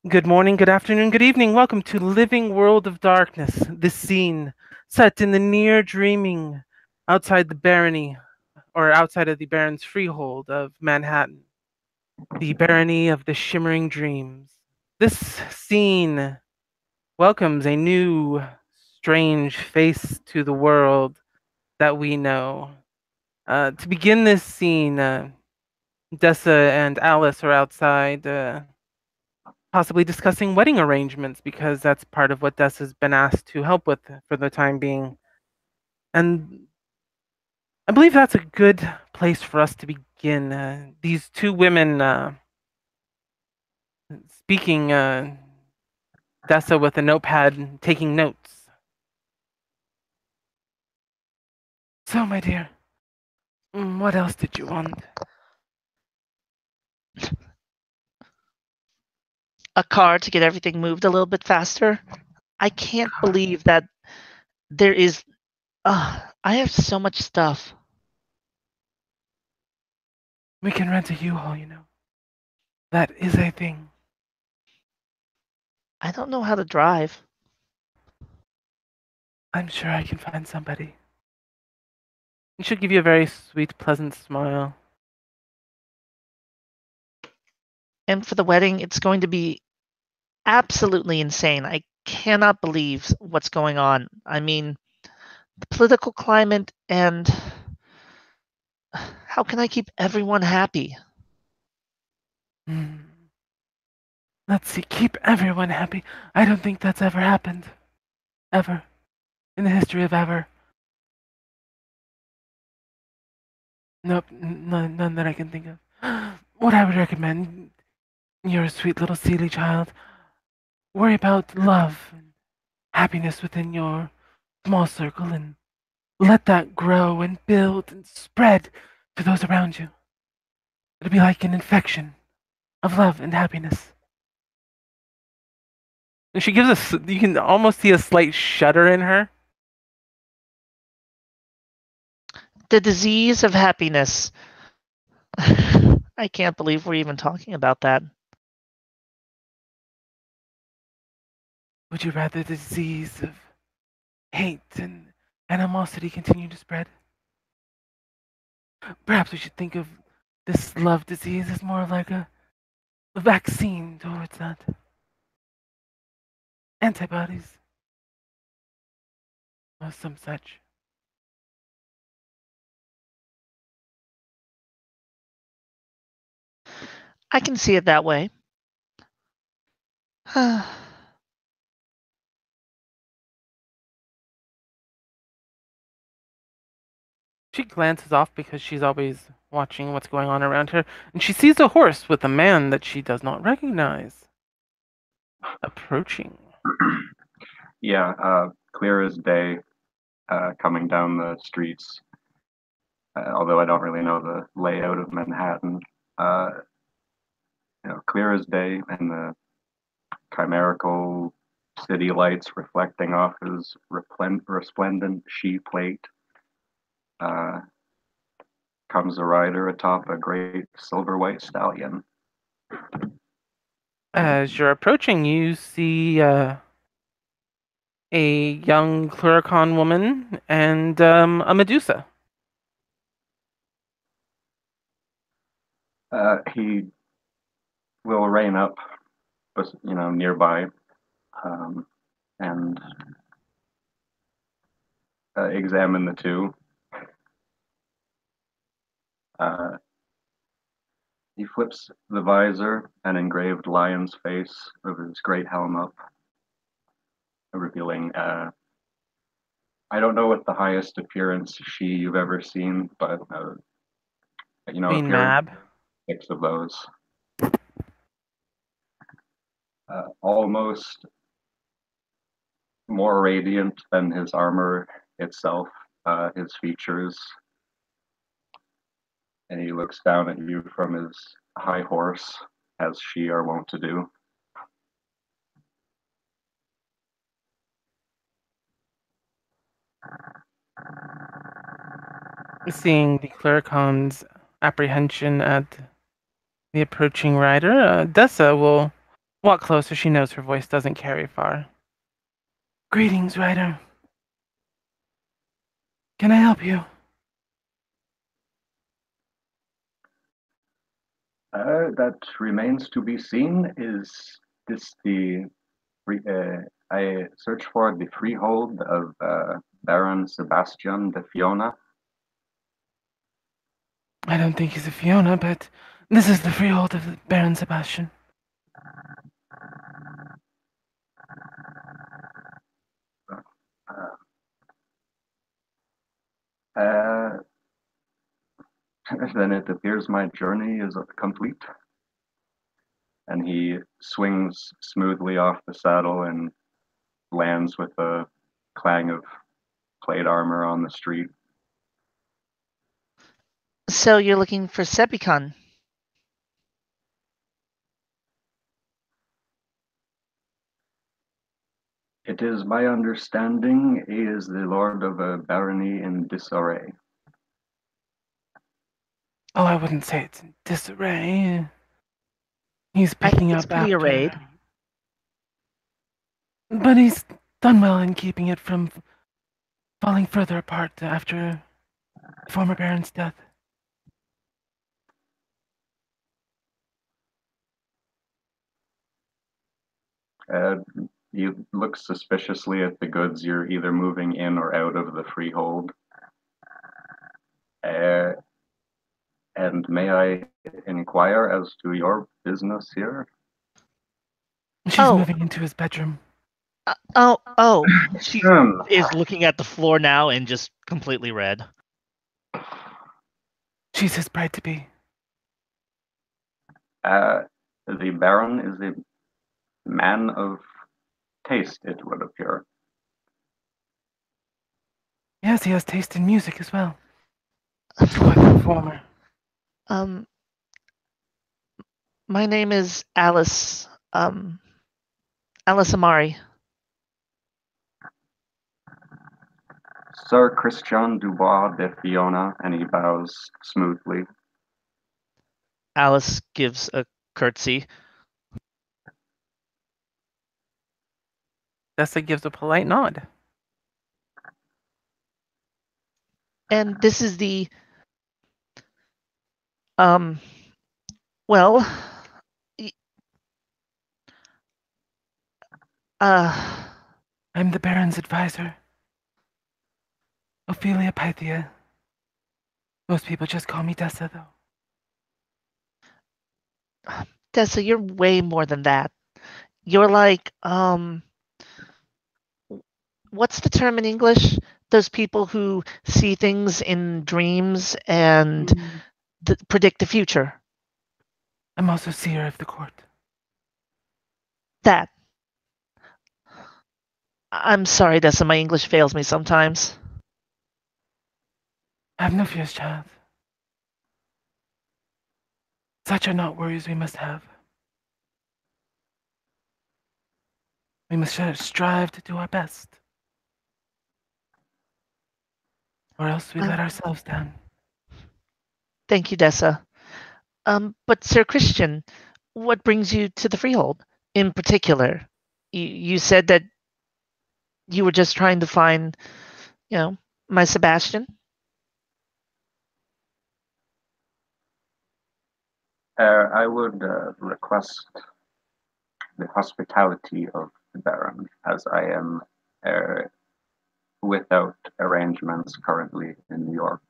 Good morning, good afternoon, good evening. Welcome to Living World of Darkness. This scene set in the near dreaming outside the barony, or outside of the Baron's freehold of Manhattan, the barony of the Shimmering Dreams. This scene welcomes a new, strange face to the world that we know. To begin this scene, Dessa and Alice are outside. Possibly discussing wedding arrangements because that's part of what Des has been asked to help with for the time being. And I believe that's a good place for us to begin. These two women speaking, Dessa with a notepad taking notes. So, my dear, what else did you want? A car to get everything moved a little bit faster. I can't believe that there is. I have so much stuff. We can rent a U-Haul, you know. That is a thing. I don't know how to drive. I'm sure I can find somebody. It should give you a very sweet, pleasant smile. And for the wedding, it's going to be absolutely insane. I cannot believe what's going on. I mean, the political climate and how can I keep everyone happy? Hmm. Let's see, keep everyone happy. I don't think that's ever happened. Ever. In the history of ever. Nope, none that I can think of. What I would recommend, you're a sweet little Seelie child. Worry about love and happiness within your small circle and let that grow and build and spread to those around you. It'll be like an infection of love and happiness. And she gives us, you can almost see a slight shudder in her. The disease of happiness. I can't believe we're even talking about that. Would you rather the disease of hate and animosity continue to spread? Perhaps we should think of this love disease as more like a vaccine towards that. Antibodies, or some such. I can see it that way. She glances off because she's always watching what's going on around her, and she sees a horse with a man that she does not recognize approaching. Yeah, clear as day, coming down the streets. Although I don't really know the layout of Manhattan, uh, clear as day, and the chimerical city lights reflecting off his resplendent she plate. Uh, Comes a rider atop a great silver white stallion. As you're approaching, you see a young Cluricon woman and a Medusa. He will rein up, nearby, um, and examine the two. Uh, he flips the visor and engraved lion's face of his great helm up, revealing, I don't know what the highest appearance she you've ever seen, but, Queen appearance Mab. six of those. Almost more radiant than his armor itself, his features. And he looks down at you from his high horse, as she are wont to do. Seeing the Cluricon's apprehension at the approaching rider. Dessa will walk closer. She knows her voice doesn't carry far. Greetings, rider. Can I help you? That remains to be seen. Is this I search for the freehold of Baron Sebastian de Fiona. I don't think he's a Fiona, but this is the freehold of Baron Sebastian. Uh, then it appears my journey is complete. And he swings smoothly off the saddle and lands with a clang of plate armor on the street. So you're looking for Sepicon? It is my understanding he is the lord of a barony in disarray. Oh, I wouldn't say it's in disarray. He's I think picking it's up pretty after. arrayed. But he's done well in keeping it from falling further apart after the former Baron's death. You look suspiciously at the goods. You're either moving in or out of the freehold. And may I inquire as to your business here? She's Oh, moving into his bedroom. oh! She Hmm. is looking at the floor now and just completely red. She's his bride to be. The Baron is a man of taste, it would appear. Yes, he has taste in music as well. He's quite the performer. My name is Alice. Alice Amari. Sir Christian Dubois de Fiona, and he bows smoothly. Alice gives a curtsy. Dessa gives a polite nod. And this is the well, I'm the Baron's advisor. Ophelia Pythia. Most people just call me Dessa, though. Dessa, you're way more than that. You're like, what's the term in English? Those people who see things in dreams and predict the future. I'm also seer of the court. That. I'm sorry, Dessa, my English fails me sometimes. Have no fears, child. Such are not worries we must have. We must strive to do our best. Or else we let ourselves down. Thank you, Dessa. But Sir Christian, what brings you to the Freehold in particular? You said that you were just trying to find, my Sebastian. I would request the hospitality of the Baron, as I am without arrangements currently in New York.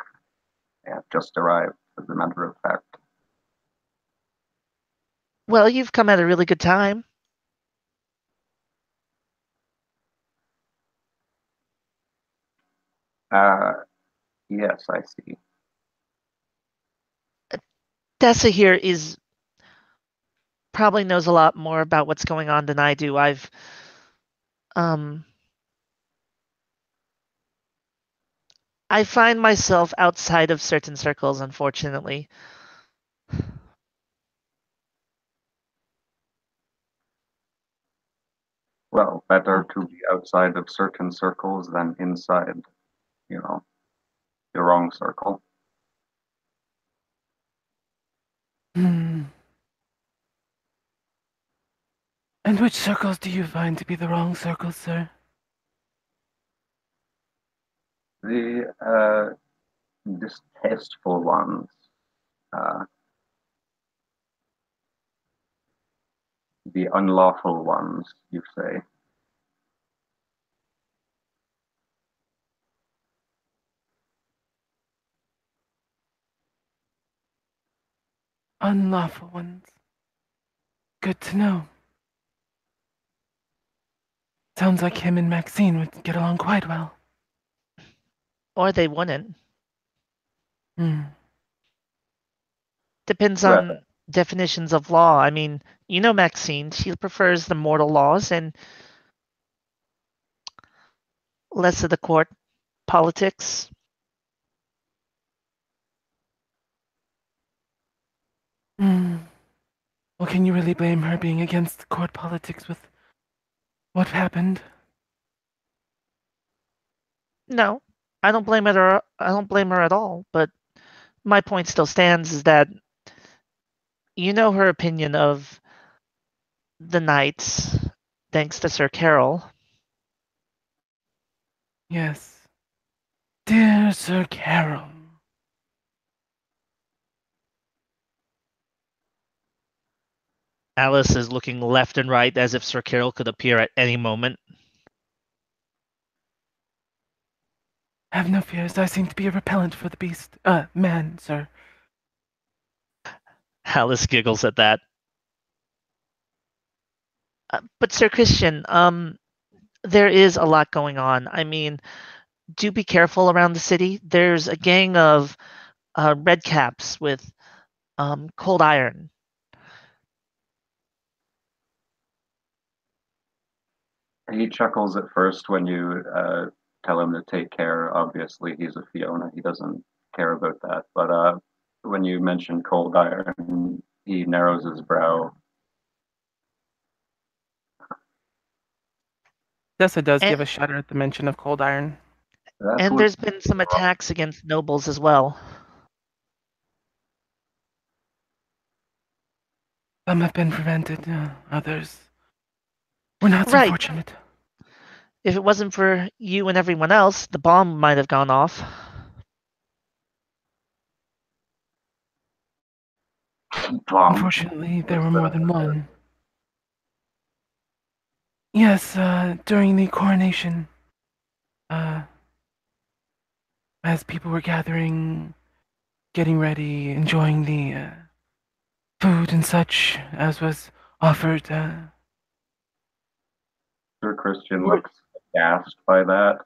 I have just arrived, as a matter of fact. Well, you've come at a really good time. Yes, I see. Dessa here is probably knows a lot more about what's going on than I do. I find myself outside of certain circles, unfortunately. Well, better to be outside of certain circles than inside, the wrong circle. Hmm. And which circles do you find to be the wrong circles, sir? The distasteful ones. Uh, the unlawful ones, you say. Unlawful ones. Good to know. Sounds like him and Maxine would get along quite well. Or they wouldn't. Hmm. Depends Well, on definitions of law. I mean, you know Maxine, she prefers the mortal laws and less of the court politics. Hmm. Well, can you really blame her being against court politics with what happened? No, I don't blame her. I don't blame her at all. But my point still stands: is that you know her opinion of the knights, thanks to Sir Carol. Yes. Dear Sir Carol. Alice is looking left and right as if Sir Carol could appear at any moment. Have no fears, I seem to be a repellent for the beast. Man, sir. Alice giggles at that. But Sir Christian, there is a lot going on. I mean, do be careful around the city. There's a gang of red caps with cold iron. he chuckles at first when you tell him to take care. Obviously, he's a Fiona. He doesn't care about that. But when you mention cold iron, he narrows his brow. Dessa does And, give a shudder at the mention of cold iron. That and would there's been some attacks against nobles as well. Some have been prevented, others were not so Right. fortunate. If it wasn't for you and everyone else, the bomb might have gone off. bomb. Unfortunately, there Was were more that than one. Yes, during the coronation, uh, as people were gathering, getting ready, enjoying the food and such as was offered, Sir Christian word, looks aghast by that.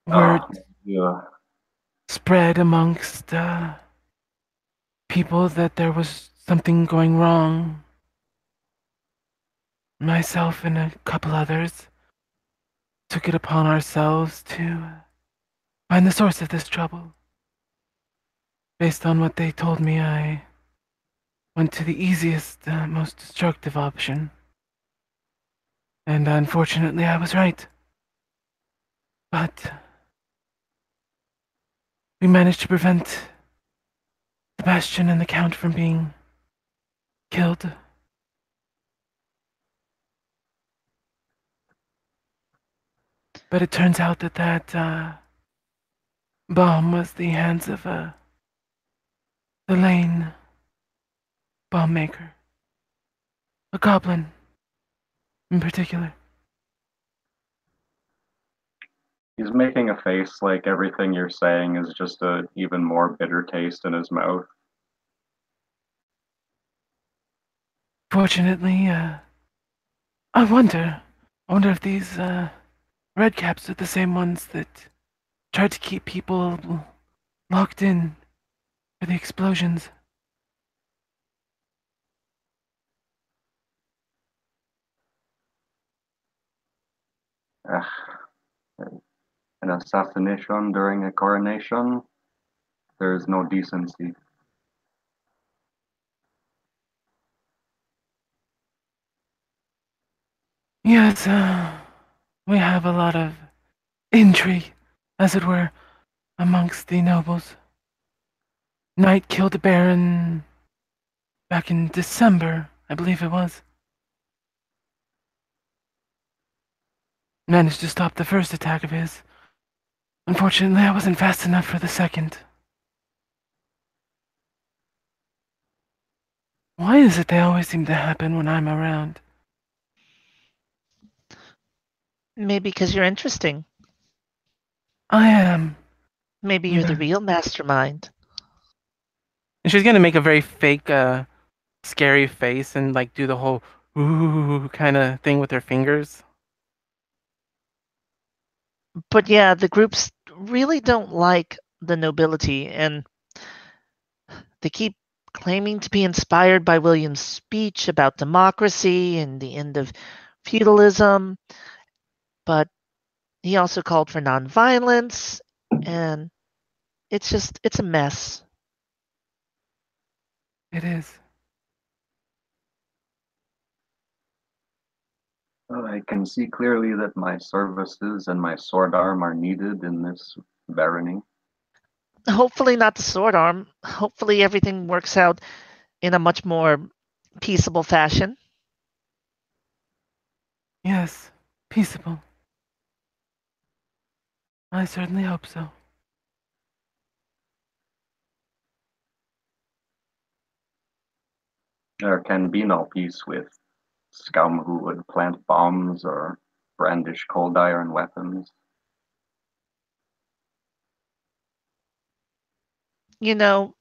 word Yeah. spread amongst people that there was something going wrong. Myself and a couple others took it upon ourselves to find the source of this trouble. Based on what they told me, I went to the easiest, most destructive option. And unfortunately, I was right. But we managed to prevent Sebastian and the Count from being killed. But it turns out that bomb was the hands of the Lane bomb maker. A goblin, in particular. He's making a face like everything you're saying is just a even more bitter taste in his mouth. Fortunately, I wonder if these redcaps are the same ones that tried to keep people locked in for the explosions. Ugh, an assassination during a coronation? There is no decency. Yes, we have a lot of intrigue, as it were, amongst the nobles. Knight killed a baron back in December, I believe it was. managed to stop the first attack of his. Unfortunately, I wasn't fast enough for the second. Why is it they always seem to happen when I'm around? Maybe because you're interesting. I am. Maybe you're the And real mastermind. she's gonna make a very fake, scary face and like do the whole ooh kind of thing with her fingers. But yeah, the groups really don't like the nobility, and they keep claiming to be inspired by William's speech about democracy and the end of feudalism, but he also called for nonviolence, and it's a mess. It is. Well, I can see clearly that my services and my sword arm are needed in this barony. Hopefully not the sword arm. Hopefully everything works out in a much more peaceable fashion. Yes, peaceable. I certainly hope so. There can be no peace with scum who would plant bombs or brandish cold iron weapons. You know,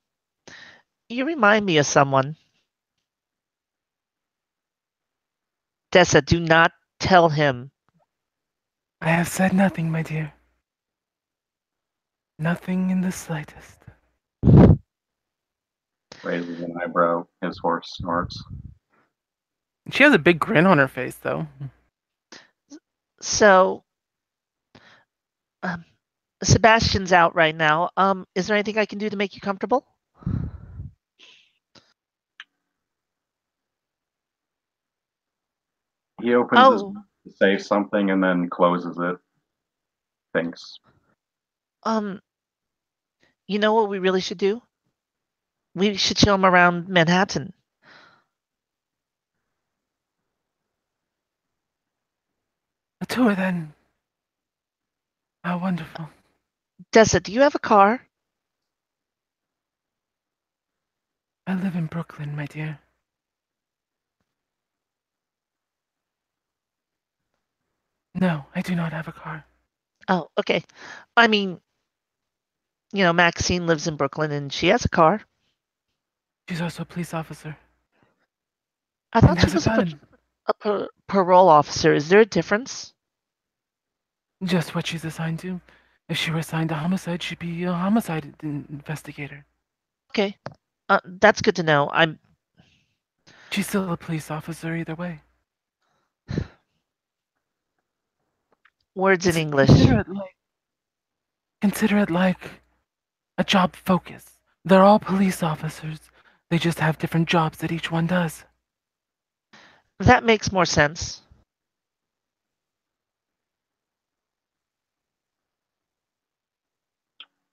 you remind me of someone. Dessa, do not tell him. I have said nothing, my dear. Nothing in the slightest. Raises an eyebrow, his horse snorts. She has a big grin on her face, though. So, um, Sebastian's out right now. Is there anything I can do to make you comfortable? He opens his Oh, mouth to say something and then closes it. Thinks. um, you know what we really should do? We should show him around Manhattan. A tour, then. How wonderful. Dessa, do you have a car? I live in Brooklyn, my dear. No, I do not have a car. Oh, okay. I mean, Maxine lives in Brooklyn and she has a car. She's also a police officer I and thought she has a was gun. a parole officer. Is there a difference? Just what she's assigned to. If she were assigned to homicide, she'd be a homicide investigator. Okay. That's good to know. She's still a police officer either way. Words in It's, English. consider it like a job focus. They're all police officers. They just have different jobs that each one does. That makes more sense.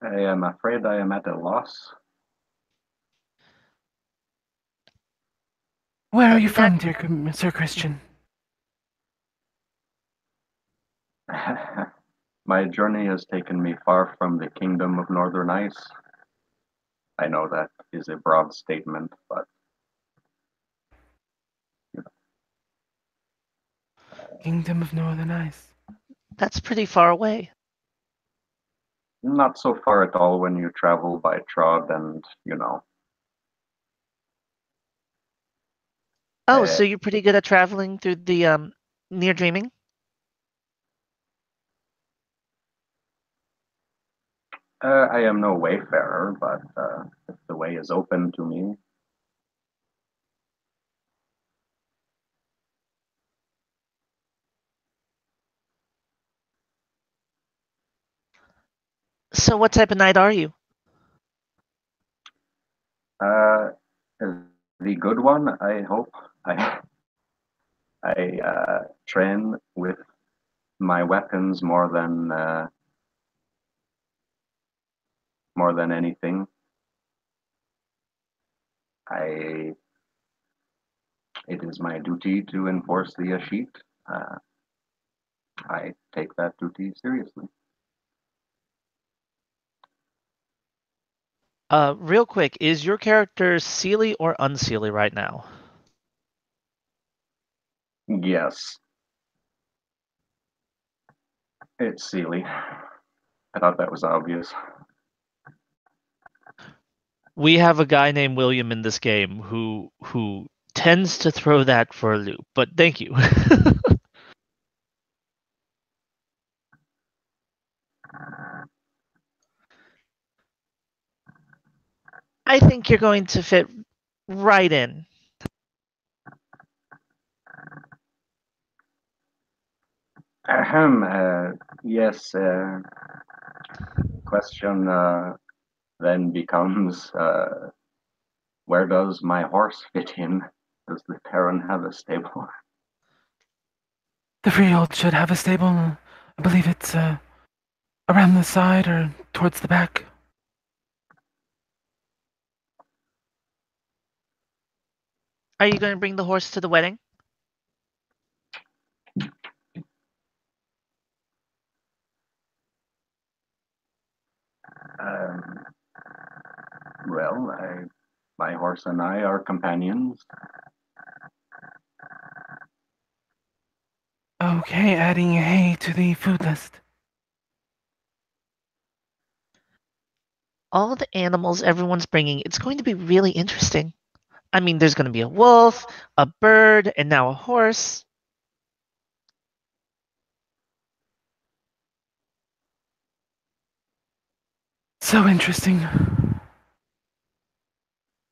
I am afraid I am at a loss. Where are you Max, from, dear Sir Christian? My journey has taken me far from the kingdom of Northern Ice. I know that is a broad statement, but Kingdom of Northern Ice. that's pretty far away. not so far at all when you travel by trod and, Oh, uh, so you're pretty good at traveling through the near dreaming? I am no wayfarer, but if the way is open to me, So what type of knight are you? uh, the good one, I hope. I, I train with my weapons more than anything. I It is my duty to enforce the Ashit. Uh, I take that duty seriously. Real quick, is your character Seelie or unseelie right now? Yes, it's Sealy. I thought that was obvious. We have a guy named William in this game who tends to throw that for a loop, but thank you. I think you're going to fit right in. Ahem. Yes. Question then becomes, where does my horse fit in? Does the Terran have a stable? The freehold should have a stable. I believe it's around the side or towards the back. Are you going to bring the horse to the wedding? Um, well, my horse and I are companions. Okay, adding hay to the food list. All the animals everyone's bringing, it's going to be really interesting. I mean, there's going to be a wolf, a bird, and now a horse. So interesting.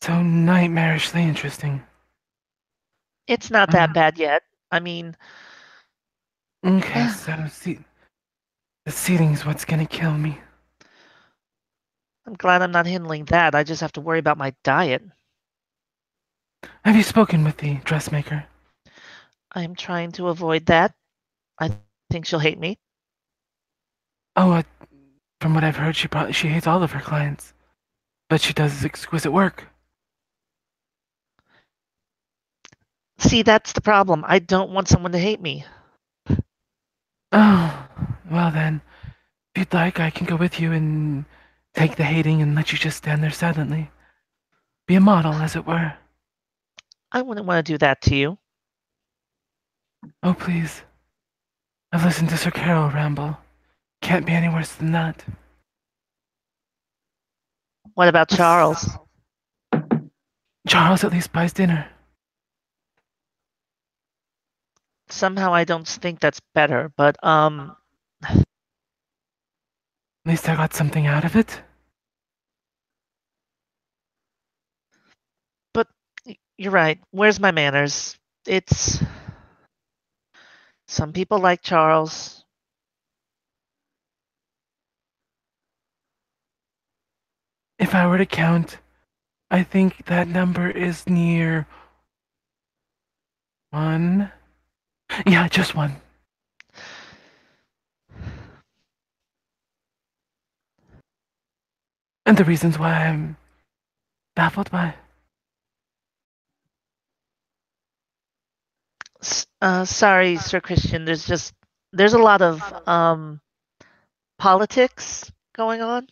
So nightmarishly interesting. It's not that bad yet. I mean, Okay, so see, the seating's what's gonna kill me. I'm glad I'm not handling that. I just have to worry about my diet. Have you spoken with the dressmaker? I'm trying to avoid that. I think she'll hate me. Oh, from what I've heard, she hates all of her clients, but she does exquisite work. See, that's the problem. I don't want someone to hate me. Oh, well then, if you'd like, I can go with you and take the hating and let you just stand there silently. Be a model, as it were. I wouldn't want to do that to you. Oh, please. I've listened to Sir Carol ramble. Can't be any worse than that. What about Let's- Charles? Charles at least buys dinner. Somehow I don't think that's better, but At least I got something out of it. but you're right. Where's my manners? It's some people like Charles. If I were to count, I think that number is near one. Yeah, just one. And the reasons why I'm baffled by. Sorry, Sir Christian. There's a lot of politics going on.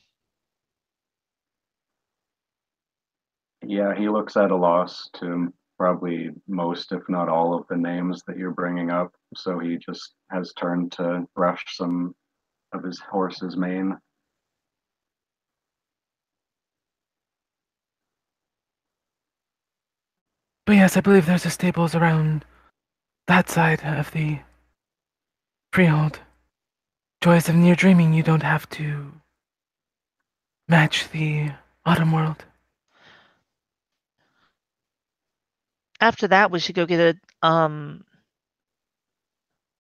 Yeah, he looks at a loss to probably most, if not all, of the names that you're bringing up. So he just has turned to brush some of his horse's mane. But yes, I believe there's a stables around that side of the freehold. Joys of near dreaming, you don't have to match the autumn world. After that, we should go get a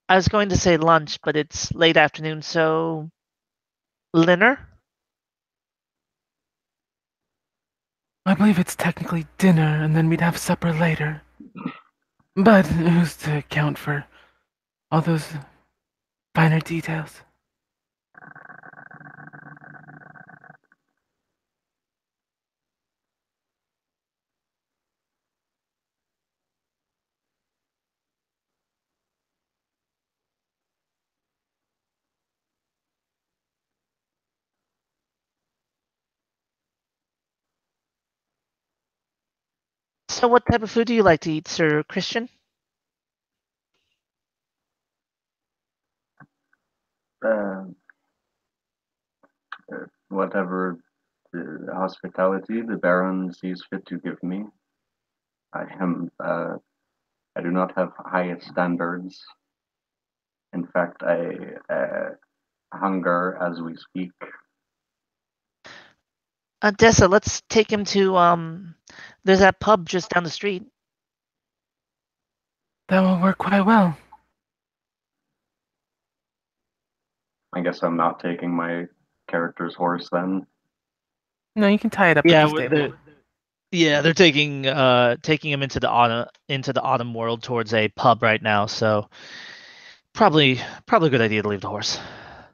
I was going to say lunch, but it's late afternoon, so dinner. I believe it's technically dinner, and then we'd have supper later. But who's to account for all those finer details? So, what type of food do you like to eat, Sir Christian? Uh, Whatever hospitality the Baron sees fit to give me. I am. I do not have high standards. In fact, I hunger as we speak. Dessa, let's take him to there's that pub just down the street. That will work quite well. I guess I'm not taking my character's horse then. No, you can tie it up at Yeah, the stable. they're taking him into the autumn world towards a pub right now. So probably a good idea to leave the horse.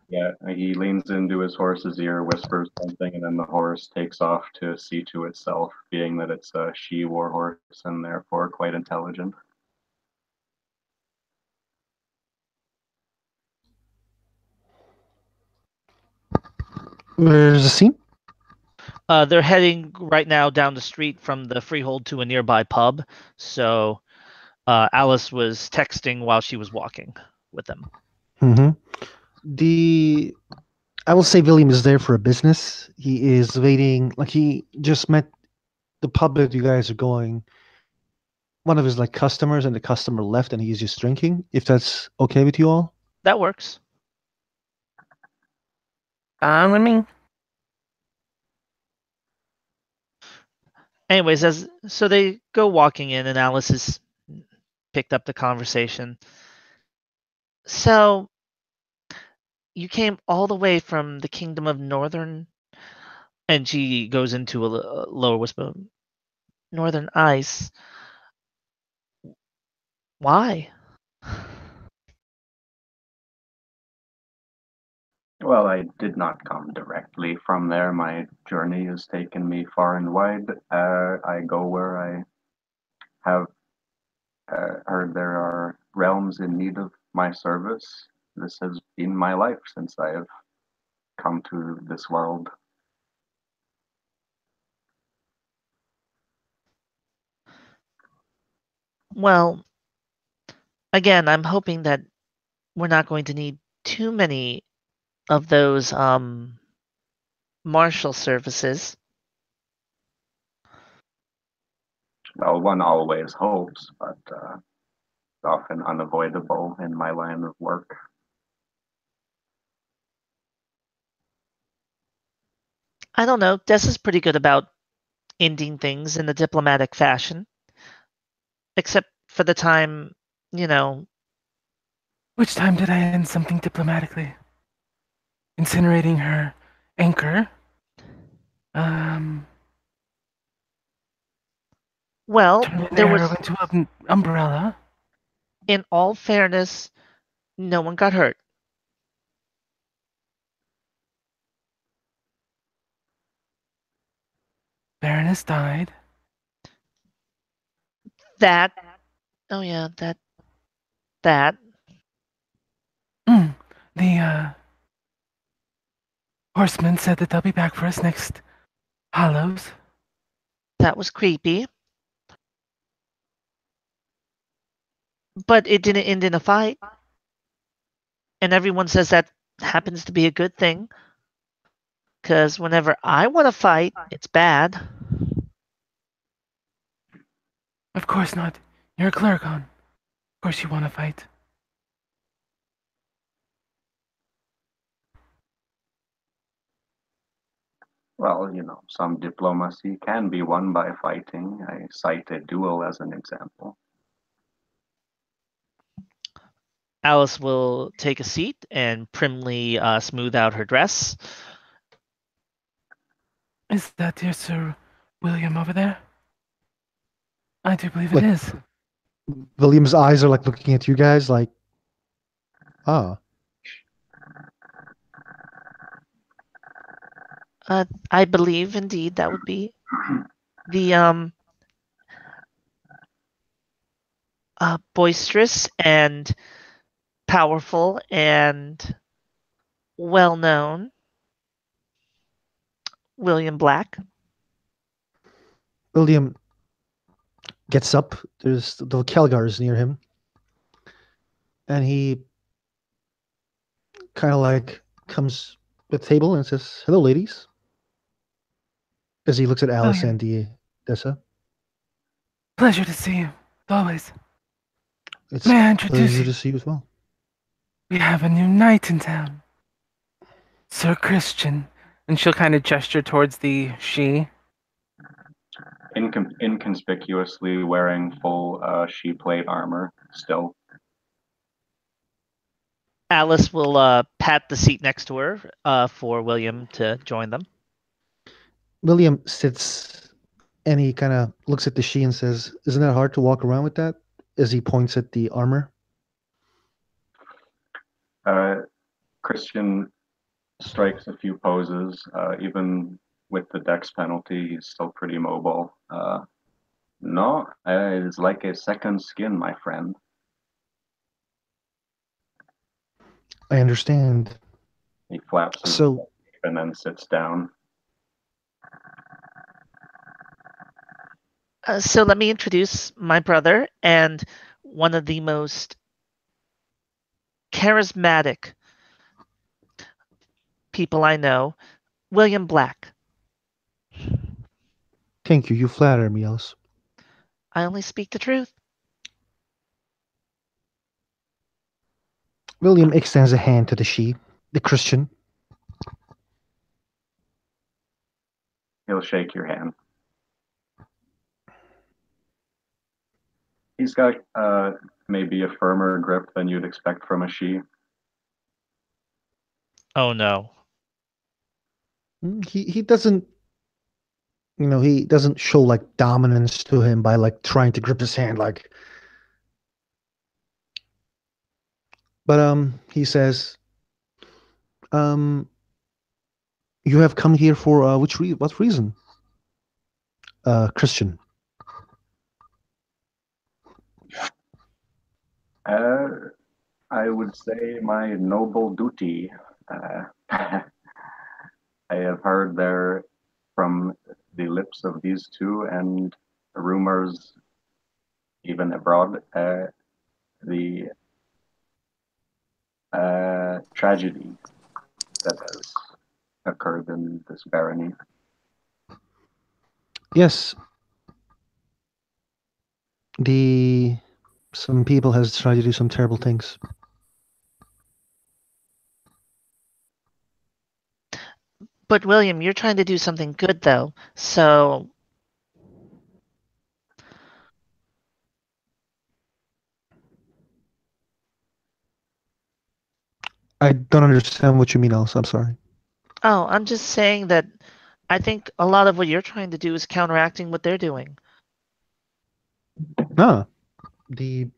Yeah, he leans into his horse's ear, whispers something, and then the horse takes off to see to itself, being that it's a she war horse and therefore quite intelligent. Where's the scene? They're heading right now down the street from the freehold to a nearby pub. So Alice was texting while she was walking with them. Mm-hmm. I will say William is there for a business. He is waiting, like he just met the pub that you guys are going. One of his like customers, and the customer left, and he's just drinking. If that's okay with you all. That works. Fine with me. Anyways, so they go walking in, and Alice has picked up the conversation. So you came all the way from the kingdom of Northern, and she goes into a lower whisper. Northern Ice. Why? Well, I did not come directly from there. My journey has taken me far and wide. I go where I have heard there are realms in need of my service. This has been my life since I have come to this world. Well, again, I'm hoping that we're not going to need too many of those marshal services. Well, one always hopes, but it's often unavoidable in my line of work. I don't know. Des is pretty good about ending things in a diplomatic fashion, except for the time, you know. Which time did I end something diplomatically? Incinerating her anchor. Well, Turning an there arrow was, into an umbrella. in all fairness, no one got hurt. Baroness died. That, oh yeah, that. Mm. The horseman said that they'll be back for us next Hollows. That was creepy. But it didn't end in a fight. And everyone says that happens to be a good thing. Because whenever I want to fight, it's bad. Of course not. You're a clerigon. Of course you want to fight. Well, some diplomacy can be won by fighting. I cite a duel as an example. Alice will take a seat and primly smooth out her dress. Is that dear Sir William over there? I do believe Like- it is. William's eyes are like looking at you guys, like, ah. I believe indeed that would be the boisterous and powerful and well-known William Black. William, gets up. There's the Kelgar is near him, and he kind of like comes to the table and says, "Hello, ladies." As he looks at Alice William, and the Dessa. pleasure to see you. Always. It's May I a introduce pleasure you? to see you as well. We have a new knight in town, Sir Christian. And she'll kind of gesture towards the she. Inconspicuously wearing full she plate armor still. Alice will pat the seat next to her for William to join them. William sits and he kind of looks at the she and says, "Isn't that hard to walk around with that?" As he points at the armor. Christian strikes a few poses. Even with the dex penalty, he's still pretty mobile. No, it's like a second skin, my friend. I understand. He flaps his So, and then sits down. So let me introduce my brother and one of the most charismatic people I know, William Black. thank you. You flatter me, Alice. I only speak the truth. William extends a hand to the she, the Christian. He'll shake your hand. He's got maybe a firmer grip than you'd expect from a she. Oh no. He doesn't, he doesn't show like dominance to him by like trying to grip his hand like. But he says, um, "You have come here for what reason?" Christian. I would say my noble duty. I have heard there from the lips of these two and rumors even abroad the tragedy that has occurred in this barony. Yes, the some people has tried to do some terrible things. But William, you're trying to do something good though. So I don't understand what you mean, Alice. I'm sorry. I'm just saying that I think a lot of what you're trying to do is counteracting what they're doing. Ah, the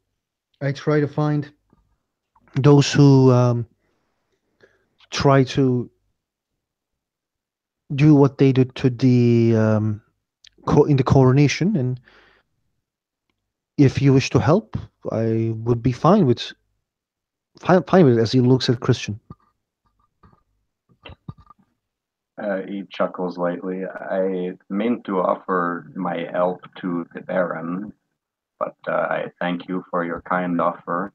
I try to find those who try to do what they did to the in the coronation, and if you wish to help, I would be fine with it. As he looks at Christian, He chuckles lightly. I meant to offer my help to the Baron, but I thank you for your kind offer.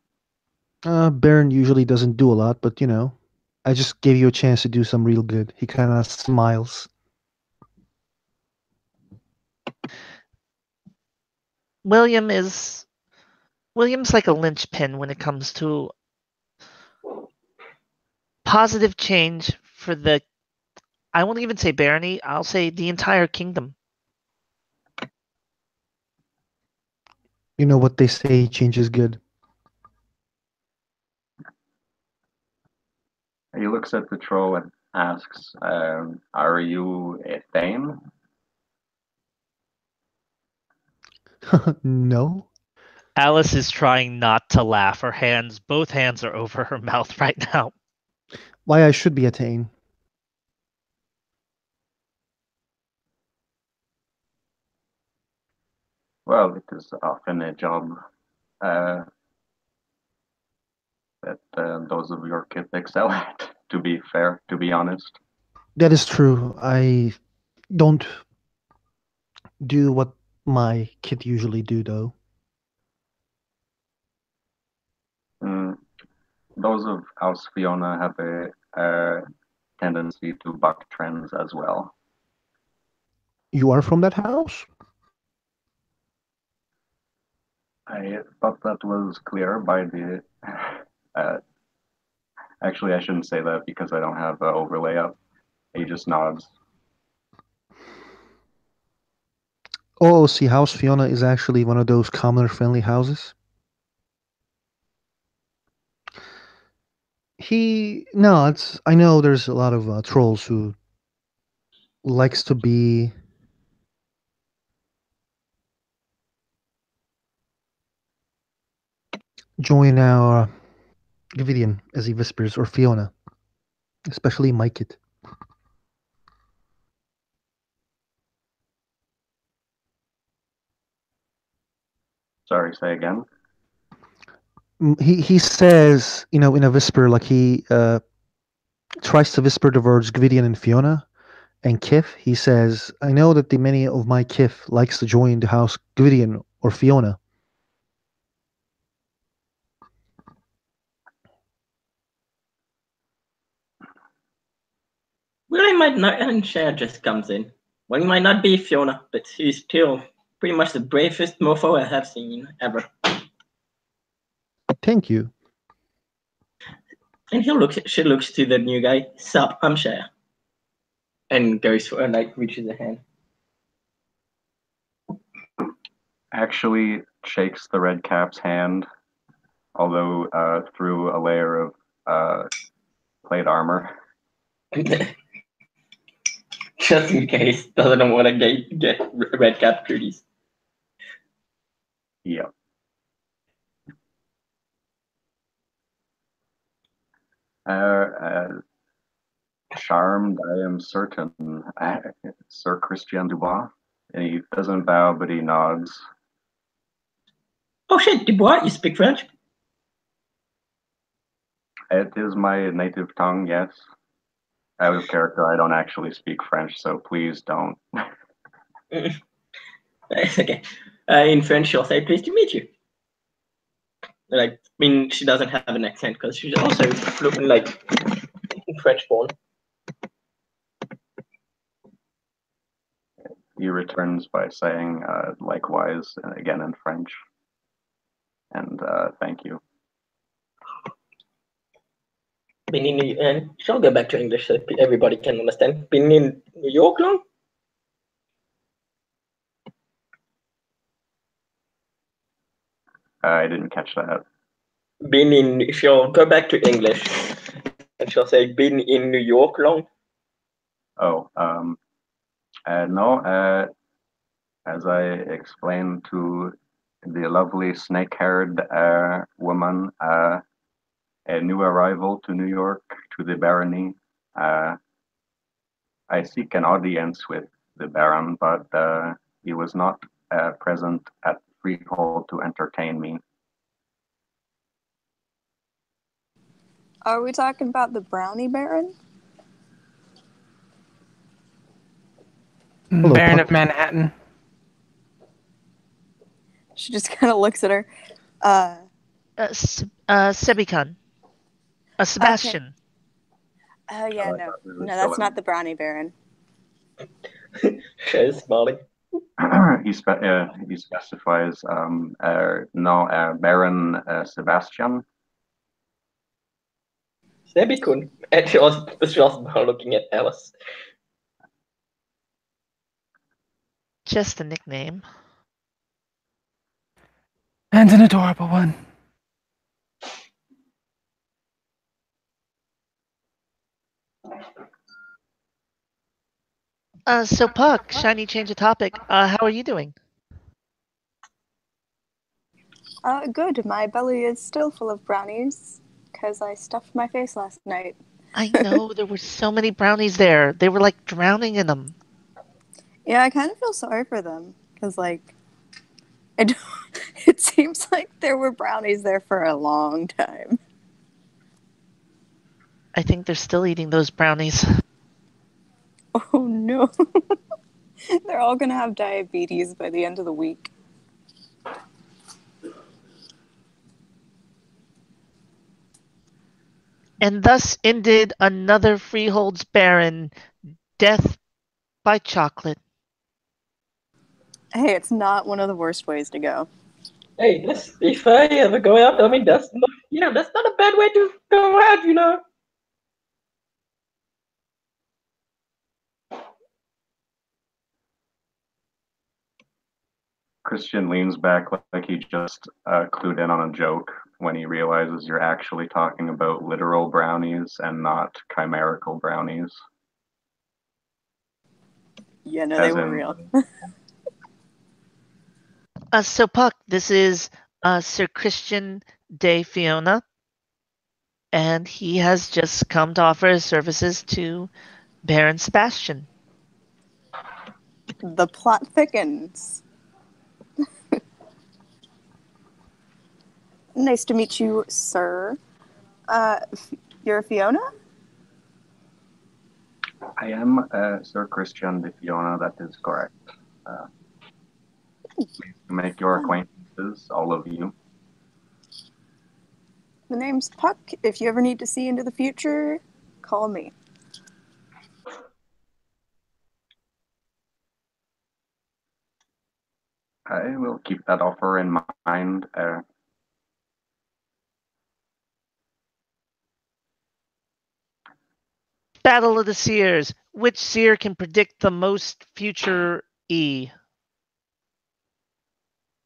Baron usually doesn't do a lot, but I just gave you a chance to do some real good. He kind of smiles. William's like a linchpin when it comes to positive change for the I won't even say barony, I'll say the entire kingdom. You know what they say, change is good. He looks at the troll and asks, "Are you a Thane?" No? Alice is trying not to laugh. Both hands are over her mouth right now. Why I should be a Tane. Well, it is often a job uh, that those of your kith excel at, to be fair, to be honest. That is true. I don't do what my kit usually do, though. Those of House Fiona have a tendency to buck trends as well. You are from that house? I thought that was clear by the. Actually, I shouldn't say that because I don't have an overlay up. He just nods. Oh, see, House Fiona is actually one of those commoner-friendly houses. No, it's. I know there's a lot of trolls who likes to be join our Gvidian, as he whispers, or Fiona, especially my kit. Sorry, say again. He says, in a whisper, like he tries to whisper the words Gvidian and Fiona and Kif. He says, I know that the many of my Kif likes to join the house Gvidian or Fiona. Well, I might not, and Cher just comes in. Well, he might not be Fiona, but he's still pretty much the bravest mofo I have seen ever. Thank you. And she looks to the new guy. Sup, I'm Cher. And goes for and reaches a hand. Actually shakes the red cap's hand, although through a layer of plate armor. Just in case, doesn't want to get red cap goodies. Yep. Charmed, I am certain. Sir Christian Dubois. And he doesn't bow, but he nods. Oh shit, Dubois, you speak French? It is my native tongue, yes. Out of character, I don't actually speak French, so please don't. It's okay. In French, she'll say, pleased to meet you. I mean, she doesn't have an accent because she's also fluent, French born. He returns by saying likewise, again in French. And thank you. And she'll go back to English so everybody can understand. Been in New York long? I didn't catch that. She'll go back to English and she'll say, been in New York long? Oh, no. As I explained to the lovely snake-haired woman, a new arrival to New York, to the barony. I seek an audience with the Baron, but he was not present at the Freehold to entertain me. Are we talking about the Brownie Baron? Hello, Baron Puck. of Manhattan. She just kind of looks at her. Sebikon. Sebastian. Oh, yeah, I no. thought we were No, still that's in- not the Brownie Baron. She's smiling. he specifies Baron Sebastian. Sebikun. And she was looking at Alice. Just a nickname. And an adorable one. So Puck, shiny change of topic. How are you doing? Good. My belly is still full of brownies because I stuffed my face last night. I know there were so many brownies there. They were like drowning in them. Yeah, I kind of feel sorry for them because, it seems like there were brownies there for a long time. I think they're still eating those brownies. Oh no. They're all gonna have diabetes by the end of the week. And thus ended another freeholds baron, death by chocolate. Hey, it's not one of the worst ways to go. Hey, if I ever go out, I mean, that's not a bad way to go out. Christian leans back like he just clued in on a joke when he realizes you're actually talking about literal brownies and not chimerical brownies. Yeah, no, they As were in, real. So Puck, this is Sir Christian de Fiona, and he has just come to offer his services to Baron Sebastian. The plot thickens. Nice to meet you, sir. You're Fiona? I am Sir Christian de Fiona, that is correct. Pleased to make your acquaintances, all of you. The name's Puck. If you ever need to see into the future, call me. I will keep that offer in mind. Battle of the Seers. Which seer can predict the most future E?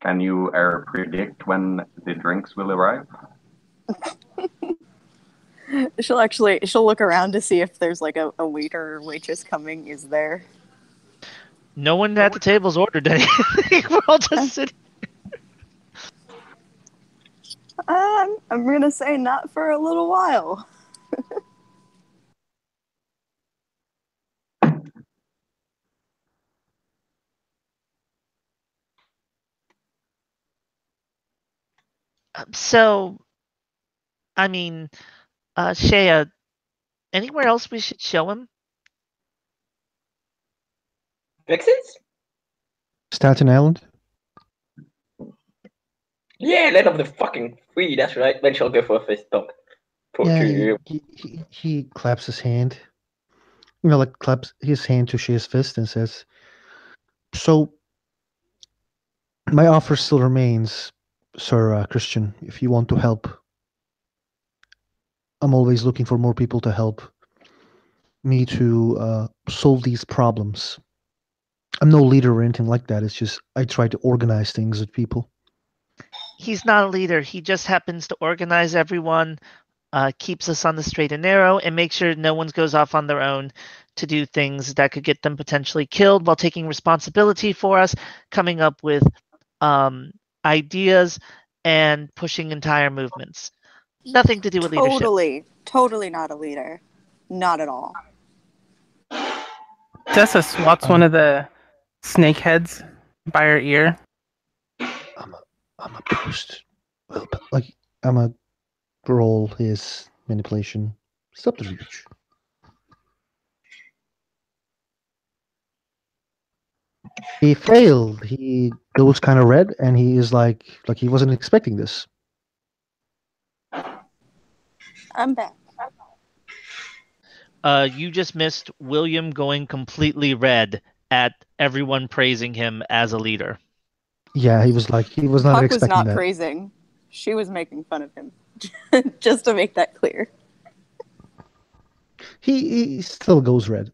Can you predict when the drinks will arrive? She'll look around to see if there's like a waiter or waitress coming. Is there? No one at the table's ordered anything. We're all just sitting. I'm gonna say not for a little while. So, I mean, Shea, anywhere else we should show him? Vixens? Staten Island? Yeah, let off the fucking free. That's right. Then she'll go for a fist bump. Yeah, he claps his hand. Like claps his hand to Shea's fist and says, "So, my offer still remains, Sir Christian. If you want to help, I'm always looking for more people to help me to solve these problems. I'm no leader or anything like that. It's just I try to organize things with people." He's not a leader. He just happens to organize everyone, keeps us on the straight and narrow, and makes sure no one goes off on their own to do things that could get them potentially killed while taking responsibility for us, coming up with ideas and pushing entire movements. Nothing to do with leadership. Totally not a leader. Not at all. Dessa swats one of the snake heads by her ear. I'm a post. Well, like I'm a roll his manipulation subterfuge. He failed. He goes kind of red, and he is like he wasn't expecting this. I'm back. You just missed William going completely red at everyone praising him as a leader. Yeah, he was not Puck was expecting not that. praising. She was making fun of him. Just to make that clear. He still goes red.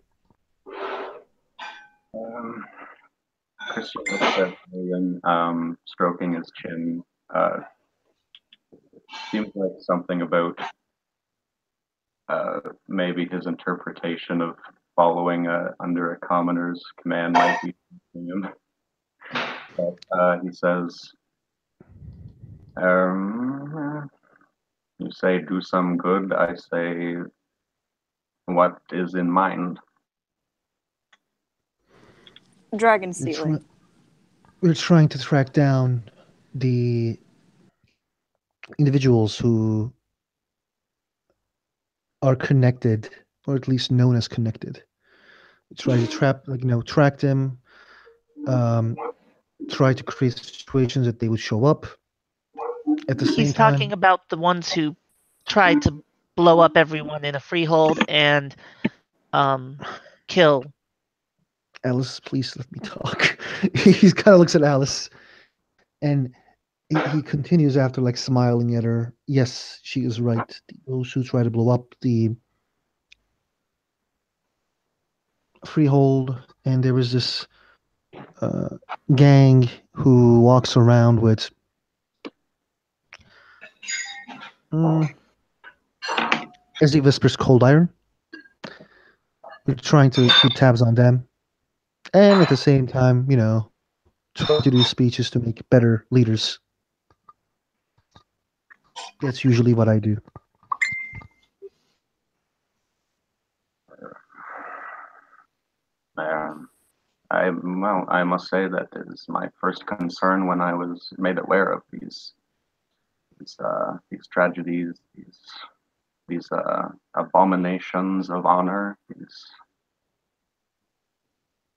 Christian looks at William, stroking his chin. Seems like something about maybe his interpretation of following under a commoner's command might be him. But he says, you say do some good, I say what is in mind. Dragon stealing. We're trying to track down the individuals who are connected, or at least known as connected. We try to track them, try to create situations that they would show up. At the same He's time, talking about the ones who tried to blow up everyone in a freehold and kill. Alice, please let me talk. He kind of looks at Alice, and he continues after like smiling at her. Yes, she is right. Those who try to blow up the freehold, and there was this uh, gang who walks around with mm, as he whispers cold iron. We're trying to keep tabs on them, and at the same time, try to do speeches to make better leaders. That's usually what I do. Um, I must say that is my first concern when I was made aware of these tragedies, these abominations of honor.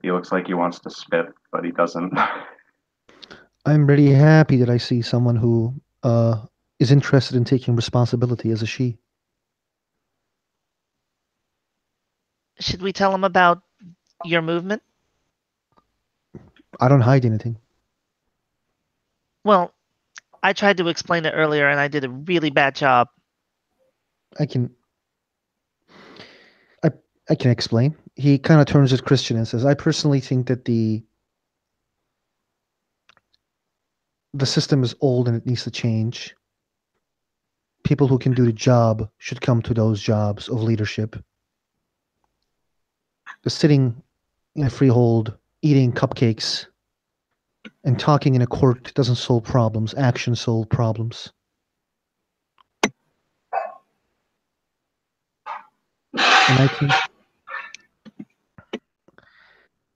He looks like he wants to spit, but he doesn't. I'm really happy that I see someone who is interested in taking responsibility as a she. Should we tell him about your movement? I don't hide anything. Well, I tried to explain it earlier and I did a really bad job. I can I I can explain. He kind of turns to Christian and says, "I personally think that the system is old and it needs to change. People who can do the job should come to those jobs of leadership. The sitting in a freehold, eating cupcakes, and talking in a court doesn't solve problems. Action solve problems. And I think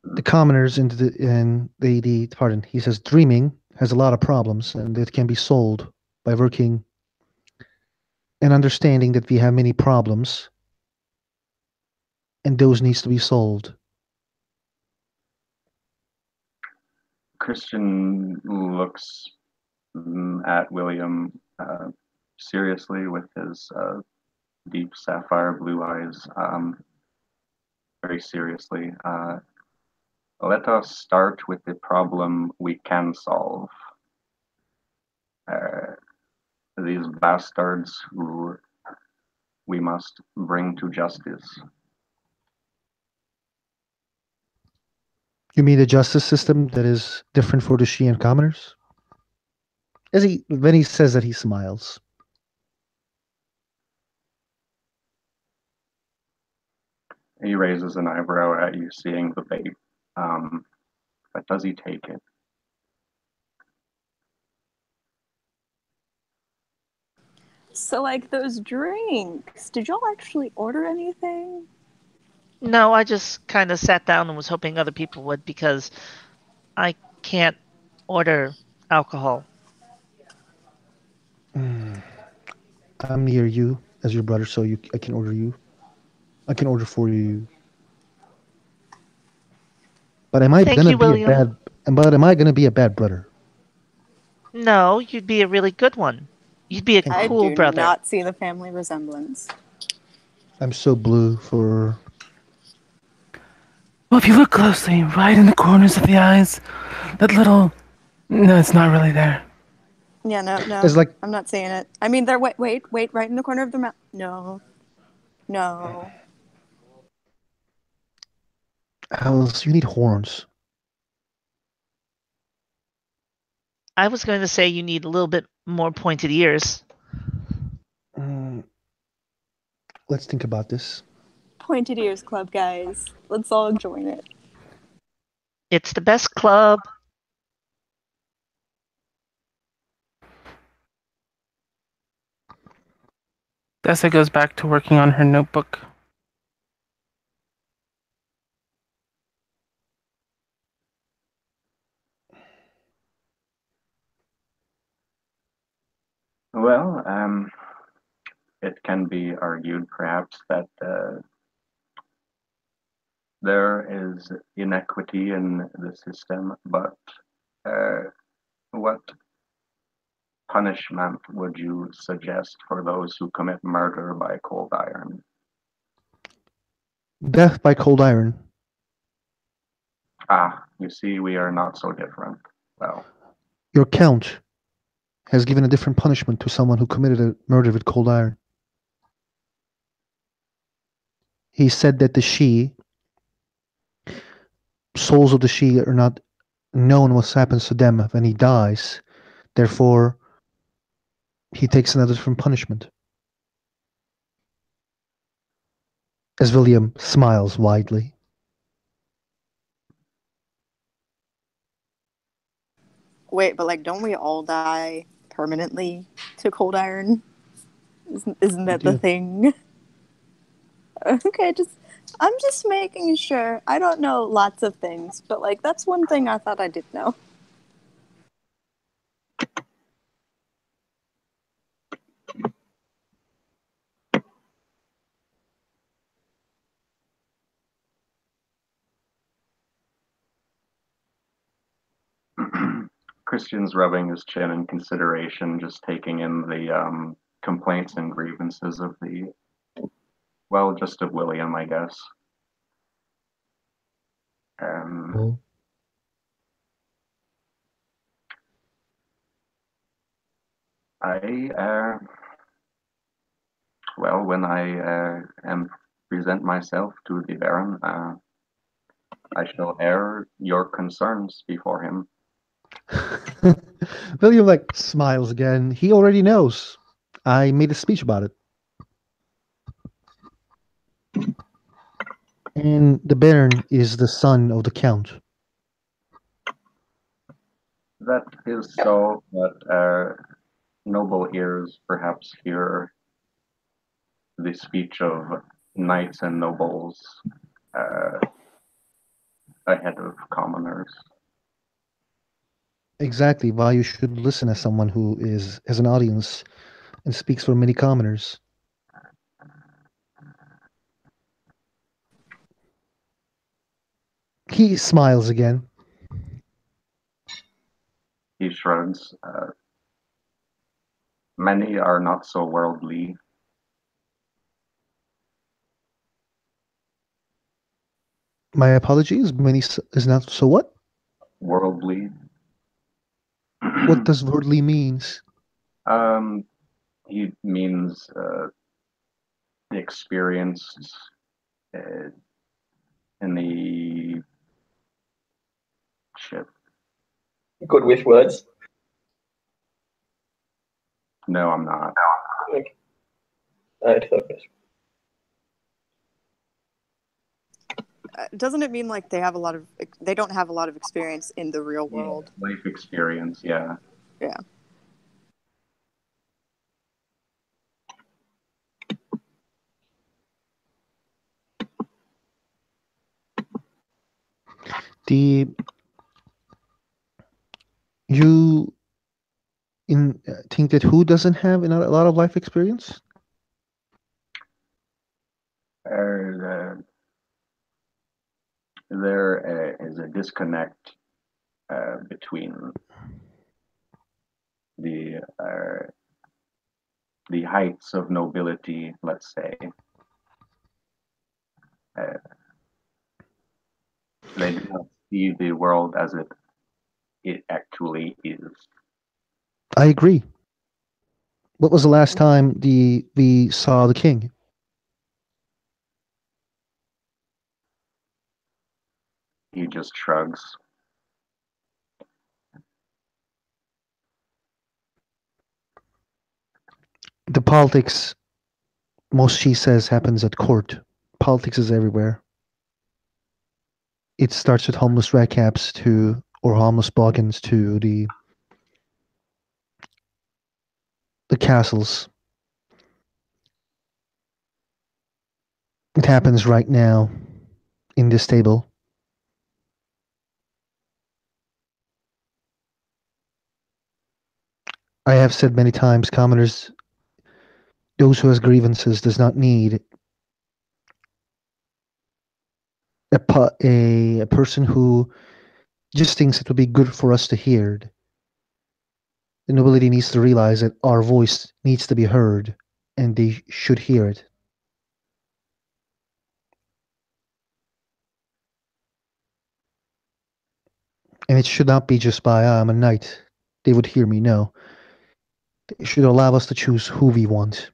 the commoners in the pardon, he says dreaming has a lot of problems and it can be solved by working and understanding that we have many problems and those needs to be solved." Christian looks at William seriously with his deep sapphire blue eyes, very seriously. Let us start with the problem we can solve. Uh, these bastards who we must bring to justice. You mean a justice system that is different for the Shian commoners? As he when he says that, he smiles. He raises an eyebrow at you, seeing the bait. But does he take it? So, like, those drinks, did y'all actually order anything? No, I just kind of sat down and was hoping other people would because I can't order alcohol. I'm near you as your brother, so I can order you. I can order for you. But am I Thank gonna you, be a William. bad? But am I gonna be a bad brother? No, you'd be a really good one. You'd be a Thank I you. cool do brother. not see the family resemblance. I'm so blue for. Well, if you look closely, right in the corners of the eyes, that little. No, it's not really there. Yeah, no, It's like I'm not seeing it. I mean, they're wait, right in the corner of their mouth. No, no. Alice, you need horns. I was going to say you need a little bit more pointed ears. Mm, let's think about this. Pointed ears club, guys. Let's all join it. It's the best club. Dessa goes back to working on her notebook. Well, it can be argued perhaps that there is inequity in the system, but what punishment would you suggest for those who commit murder by cold iron? Death by cold iron. Ah, you see, we are not so different. Well, Your count has given a different punishment to someone who committed a murder with cold iron. He said that the souls of the she are not known what happens to them when he dies. Therefore, he takes another different punishment. As William smiles widely. Wait, but like, don't we all die permanently to cold iron? Isn't that the do. thing? Okay, I'm just making sure. I don't know lots of things, but like that's one thing I thought I did know. Christian's rubbing his chin in consideration, just taking in the complaints and grievances of just of William, I guess. Oh. When I present myself to the Baron, I shall air your concerns before him. William smiles again. He already knows. I made a speech about it. And the Baron is the son of the Count. That is so, but noble ears perhaps hear the speech of knights and nobles ahead of commoners. Exactly why you should listen as someone who has an audience and speaks for many commoners. He smiles again. He shrugs. Many are not so worldly. My apologies. Many is not so what? Worldly. What does worldly means? He means experienced in the ship. Good with words. No, I'm not. Okay. I'd focus. Doesn't it mean like they don't have a lot of experience in the real world? Yeah, life experience, yeah. Yeah. You think that who doesn't have a lot of life experience? There is a disconnect between the heights of nobility, let's say. They do not see the world as it actually is. I agree. What was the last time we saw the king? He just shrugs. The politics, most she says, happens at court. Politics is everywhere. It starts with homeless redcaps or homeless boggins to the castles. It happens right now in this table. I have said many times, commoners, those who has grievances does not need a person who just thinks it would be good for us to hear it. The nobility needs to realize that our voice needs to be heard, and they should hear it. And it should not be just by, I'm a knight, they would hear me. No. They should allow us to choose who we want.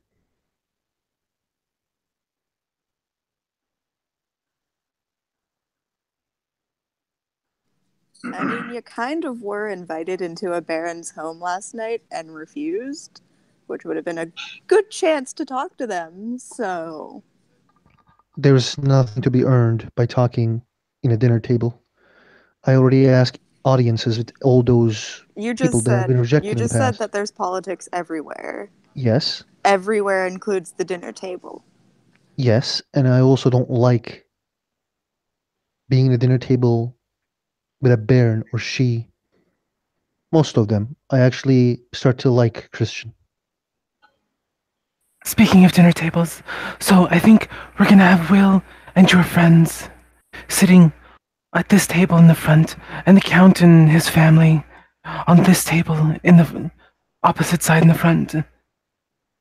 I mean, you kind of were invited into a baron's home last night and refused, which would have been a good chance to talk to them, so. There's nothing to be earned by talking in a dinner table. I already asked audiences with all those people that have been rejected You in the just said past. that there's politics everywhere. Yes, Everywhere includes the dinner table. yes, and I also don't like being at a dinner table with a baron or she. Most of them. I actually start to like Christian. Speaking of dinner tables, so I think we're gonna have Will and your friends sitting at this table in the front, and the Count and his family on this table in the opposite side in the front.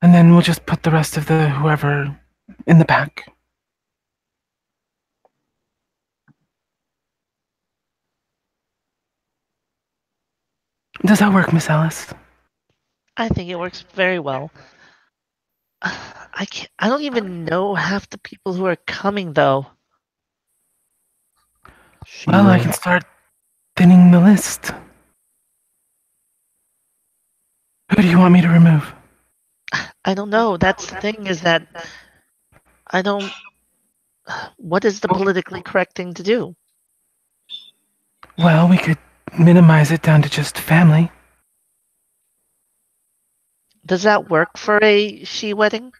And then we'll just put the rest of the whoever in the back. Does that work, Miss Alice? I think it works very well. I don't even know half the people who are coming though. Well, I can start thinning the list. Who do you want me to remove? I don't know. That's the thing is that I don't. What is the politically correct thing to do? Well, we could minimize it down to just family. Does that work for a she wedding?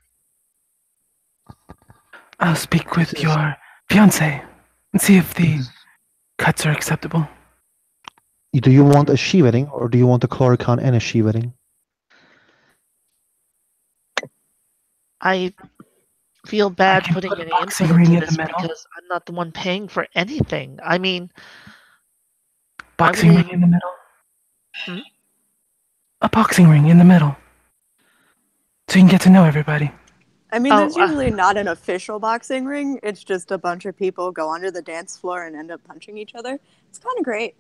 I'll speak with your fiance and see if the cuts are acceptable. Do you want a she wedding or do you want a Chloricon and a she wedding? I feel bad can putting put a any boxing input ring into in the this middle. because I'm not the one paying for anything. I mean, Boxing would- ring in the middle. Hmm? A boxing ring in the middle. So you can get to know everybody. I mean, Oh, there's usually not an official boxing ring. It's just a bunch of people go onto the dance floor and end up punching each other. It's kind of great.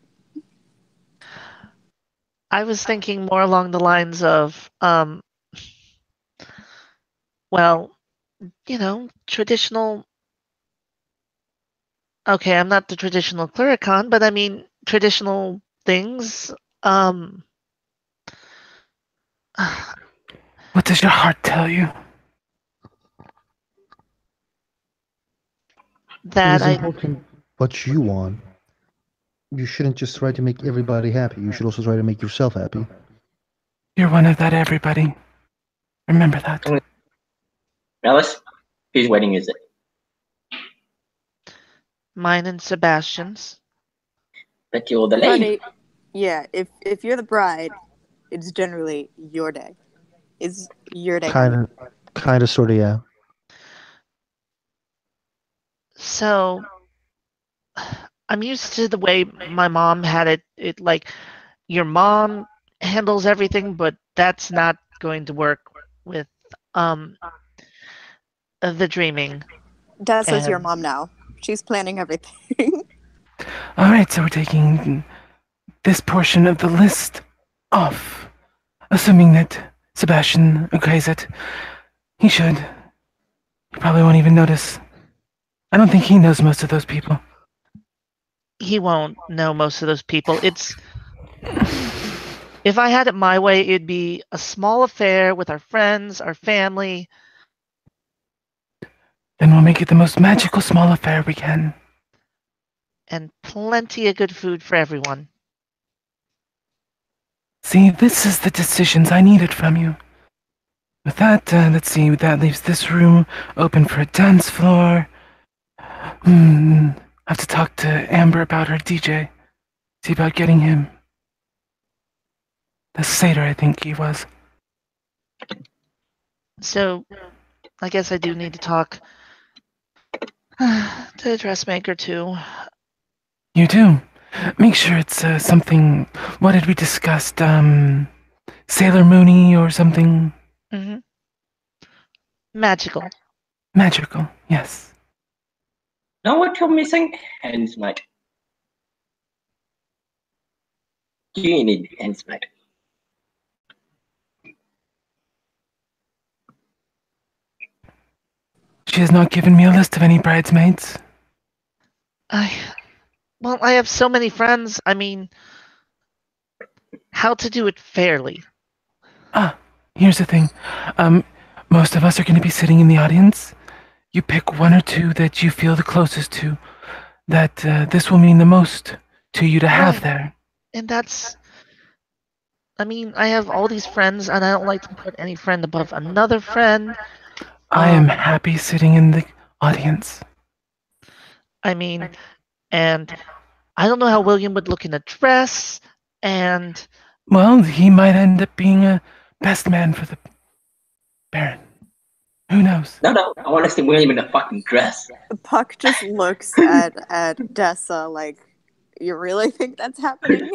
I was thinking more along the lines of, well, traditional. Okay, I'm not the traditional clericon, but I mean traditional things. Um, What does your heart tell you? It that is I important what you want. You shouldn't just try to make everybody happy. You should also try to make yourself happy. You're one of that everybody. Remember that. Alice, whose wedding is it? mine and Sebastian's. But you're the lady. Honey, yeah, if you're the bride, it's generally your day. It's your day. honey. Kind of, sort of, yeah. So I'm used to the way my mom had it. It like your mom handles everything, but that's not going to work with um the dreaming. Dessa's your And mom now. She's planning everything. Alright, so we're taking this portion of the list off. Assuming that Sebastian okays it. He should. He probably won't even notice. I don't think he knows most of those people. he won't know most of those people. If I had it my way, it'd be a small affair with our friends, our family. Then we'll make it the most magical small affair we can. And plenty of good food for everyone. See, this is the decisions I needed from you. With that, let's see, that leaves this room open for a dance floor. I have to talk to Amber about her DJ. See about getting him. The satyr, I think he was. So I guess I do need to talk The dressmaker too. You do. Make sure it's something. What did we discuss? Sailor Moony or something Hmm. Magical. magical. Yes. Now what you're missing? Hands, mate. You need hands, mate. She has not given me a list of any bridesmaids. Well, I have so many friends. I mean, how to do it fairly? Ah, here's the thing. Most of us are going to be sitting in the audience. You pick one or two that you feel the closest to, that this will mean the most to you to have Right. there. And that's. I mean, I have all these friends, and I don't like to put any friend above another friend. I am happy sitting in the audience. I mean, and I don't know how William would look in a dress, and Well, he might end up being a best man for the Baron. Who knows? No, I want to see William in a fucking dress. Puck just looks at Dessa like, you really think that's happening?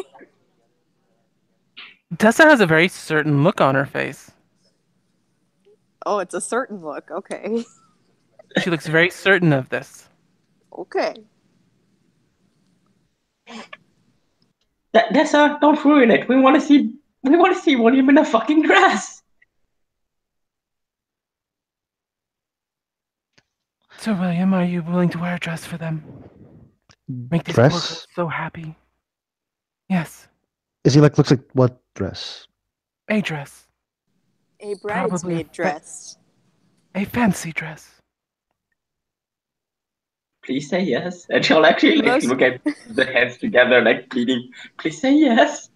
Tessa has a very certain look on her face. Oh, it's a certain look. Okay. She looks very certain of this. Okay. Dessa, don't ruin it. We want to see William in a fucking dress. Sir William, are you willing to wear a dress for them? Make these poor Dress? girls so happy. Yes, Is he like looks like what dress? a dress. A Probably bridesmaid dress. A fancy dress. Please say yes. And she'll actually like, look at the hands together, like pleading. Please say yes.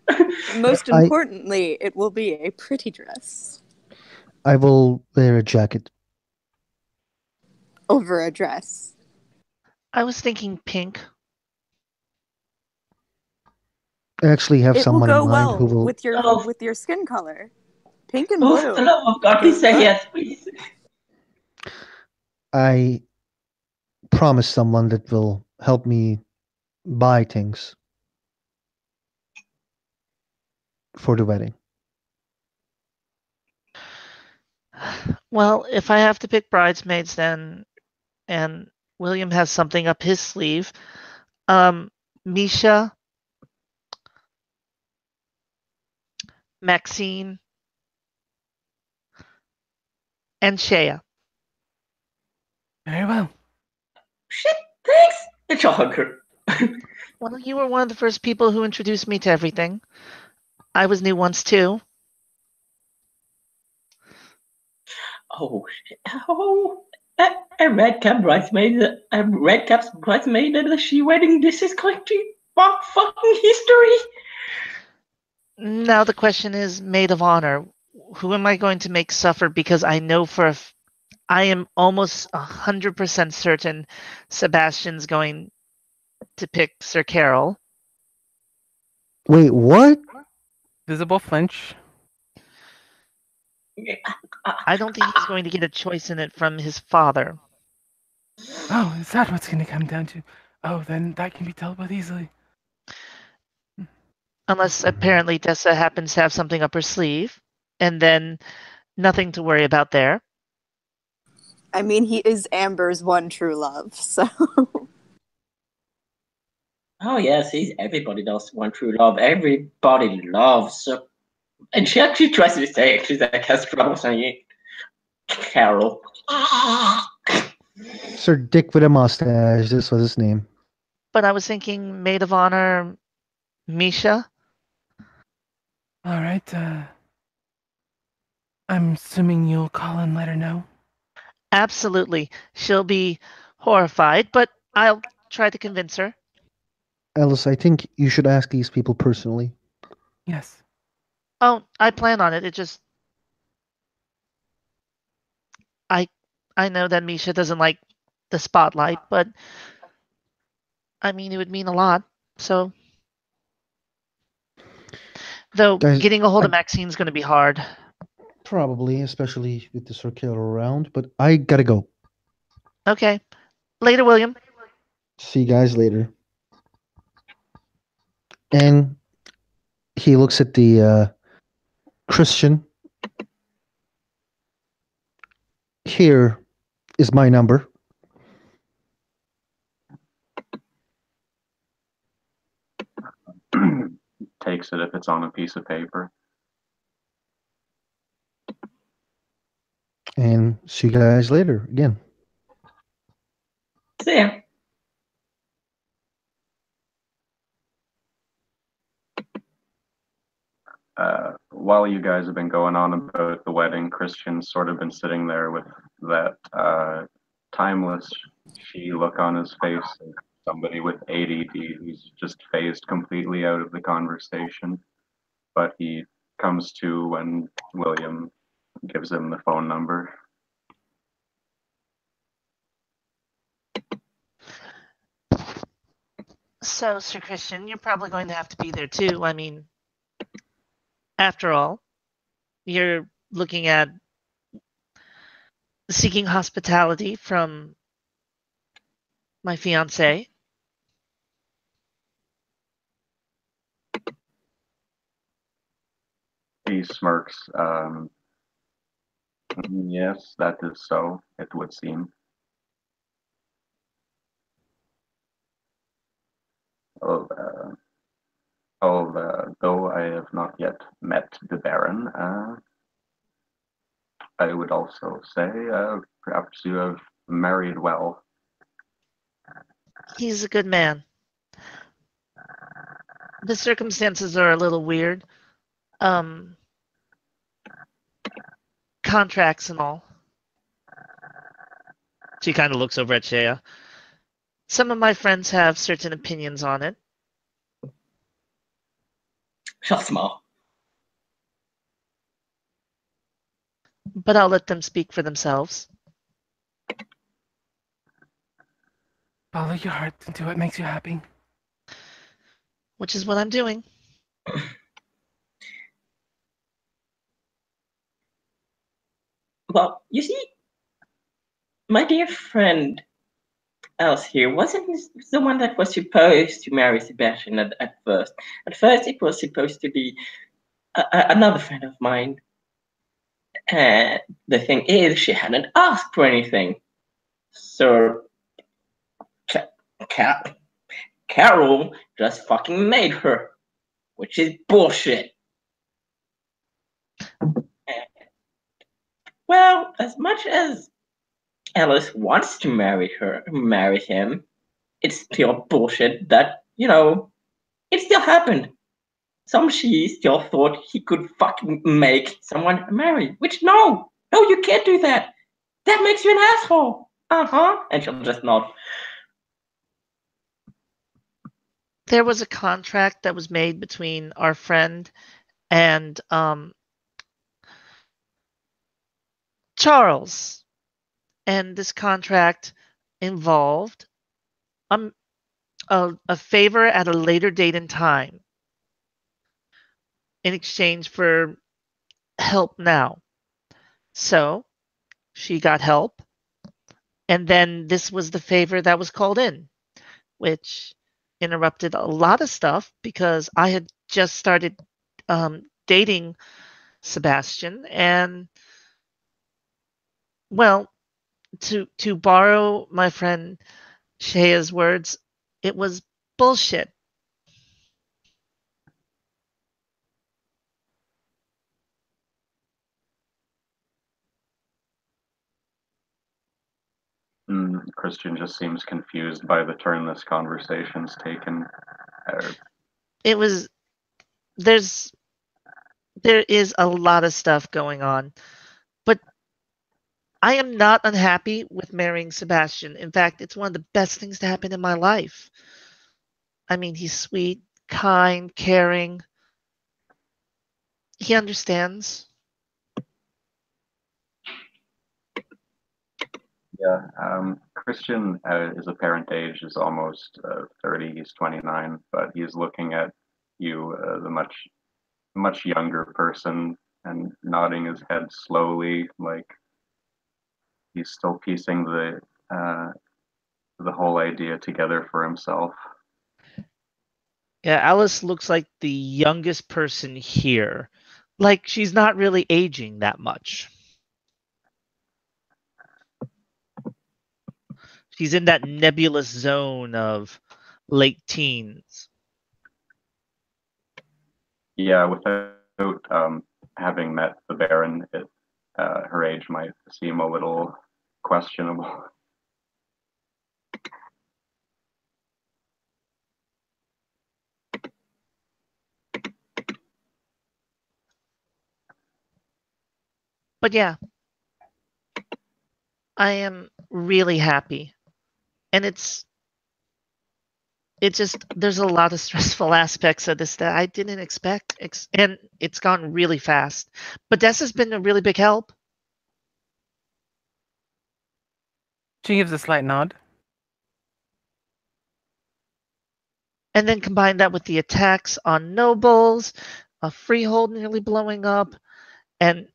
Most importantly, it will be a pretty dress. I will wear a jacket. Over a dress. I was thinking pink. I actually have It will someone in go mind well who will. with your skin color. Pink and Oh, blue. for the love of God, please say yes, please. I promise someone that will help me buy things for the wedding. Well, if I have to pick bridesmaids, then, and William has something up his sleeve, Misha, Maxine, and Shea. Very well. Shit, thanks. And she'll hug her. Well, you were one of the first people who introduced me to everything. I was new once too. Oh, a red cap bridesmaid, a red cap's bridesmaid at the she wedding. This is going to fucking history. Now the question is, maid of honor. Who am I going to make suffer? Because I know I am almost 100% certain Sebastian's going to pick Sir Carol. Wait, what? Visible flinch. I don't think he's going to get a choice in it from his father. Oh, is that what's going to come down to? Oh, then that can be dealt with easily. Unless apparently Dessa happens to have something up her sleeve, and then nothing to worry about there. I mean, he is Amber's one true love, so. Oh yes, he's everybody does one true love. Everybody loves. And she actually tries to say it. She's like, has trouble saying it. Carol. Sir Dick with a mustache. This was his name. But I was thinking maid of honor, Misha. All right. I'm assuming you'll call and let her know. Absolutely. She'll be horrified, but I'll try to convince her. Alice, I think you should ask these people personally. Yes. Oh, I plan on it. It just I know that Misha doesn't like the spotlight, but I mean it would mean a lot. So though Guys, getting a hold of Maxine's gonna be hard. Probably, especially with the circular around, but I gotta go. Okay. Later, William. See you guys later. And he looks at the Christian. Here is my number. Takes it if it's on a piece of paper. And see you guys later again. See ya. While you guys have been going on about the wedding, Christian's sort of been sitting there with that timeless she look on his face of somebody with ADD who's just phased completely out of the conversation. But he comes to when William gives him the phone number. So, Sir Christian, you're probably going to have to be there too. I mean, after all, you're looking at seeking hospitality from my fiance. He smirks. Yes, that is so, it would seem. Though I have not yet met the Baron, I would also say perhaps you have married well. He's a good man. The circumstances are a little weird. Contracts and all. She kind of looks over at Shea. Some of my friends have certain opinions on it. Shut small. But I'll let them speak for themselves. Follow your heart and do what makes you happy. Which is what I'm doing. Well, you see, my dear friend Alice here wasn't the one that was supposed to marry Sebastian at first. At first, it was supposed to be another friend of mine. And the thing is, she hadn't asked for anything. So, Carol just fucking made her, which is bullshit. Well, as much as Alice wants to marry him, it's still bullshit that, it still happened. Some she still thought he could fucking make someone marry, which no, you can't do that. That makes you an asshole. And she'll just nod. There was a contract that was made between our friend and Charles. And this contract involved a favor at a later date and time in exchange for help now. So she got help. And then this was the favor that was called in, which interrupted a lot of stuff because I had just started dating Sebastian. And, well, to borrow my friend Shea's words, it was bullshit. Christian just seems confused by the turn this conversation's taken. It was there is a lot of stuff going on, but I am not unhappy with marrying Sebastian. In fact, it's one of the best things to happen in my life. I mean, he's sweet, kind, caring. He understands. Yeah, Christian is apparent age is almost 30. He's 29, but he's looking at you, the much younger person, and nodding his head slowly, like he's still piecing the whole idea together for himself. Yeah, Alice looks like the youngest person here. Like she's not really aging that much. She's in that nebulous zone of late teens. Yeah, without having met the Baron, her age might seem a little questionable. But yeah, I am really happy. And it's just there's a lot of stressful aspects of this that I didn't expect, and it's gone really fast. But Dessa's been a really big help. She gives a slight nod. And then combine that with the attacks on nobles, a freehold nearly blowing up, and